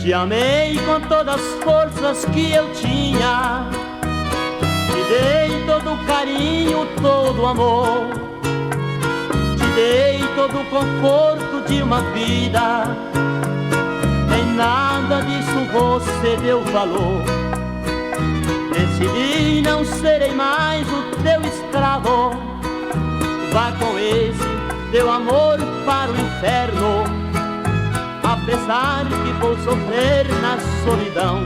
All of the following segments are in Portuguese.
Te amei com todas as forças que eu tinha, te dei todo o carinho, todo o amor, te dei todo o conforto de uma vida. Em nada disso você deu valor. Decidi não serei mais o teu escravo. Vá com esse teu amor para o inferno. Apesar que vou sofrer na solidão,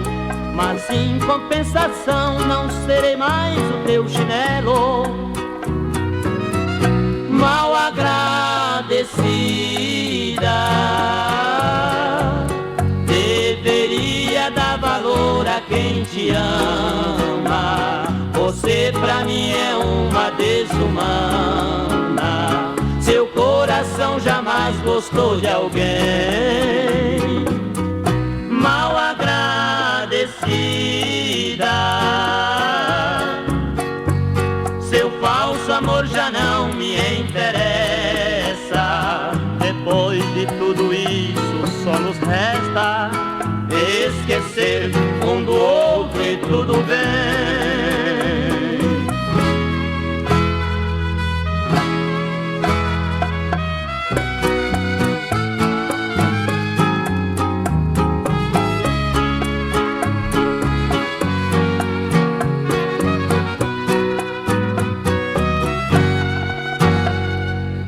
mas em compensação não serei mais o teu chinelo. Mal agradecida, deveria dar valor a quem te ama. Você pra mim é uma desumana. Seu coração jamais gostou de alguém. Mal agradecida, seu falso amor já não me interessa. Depois de tudo isso só nos resta esquecer um do outro e tudo bem.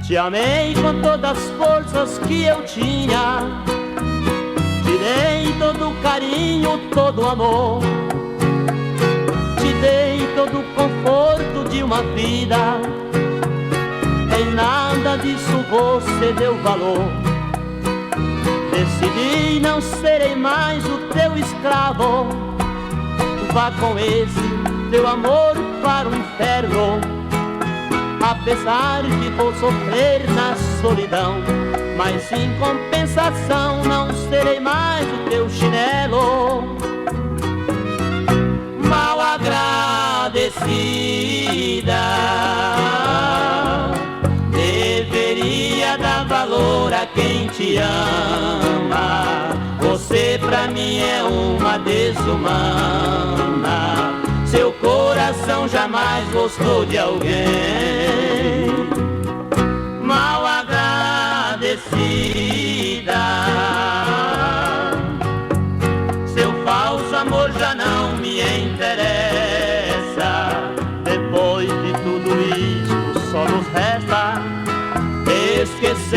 Te amei com todas as forças que eu tinha, te dei todo o carinho, todo o amor, te dei todo o conforto de uma vida. Em nada disso você deu valor. Decidi não serei mais o teu escravo. Vá com esse teu amor para o inferno. Apesar que vou sofrer na solidão, mas em compensação não serei mais o teu chinelo. Mal agradecida, deveria dar valor a quem te ama. Você pra mim é uma desumana. Seu coração jamais gostou de alguém. Mal agradecida, seu falso amor já não me interessa. Depois de tudo isso só nos resta esquecer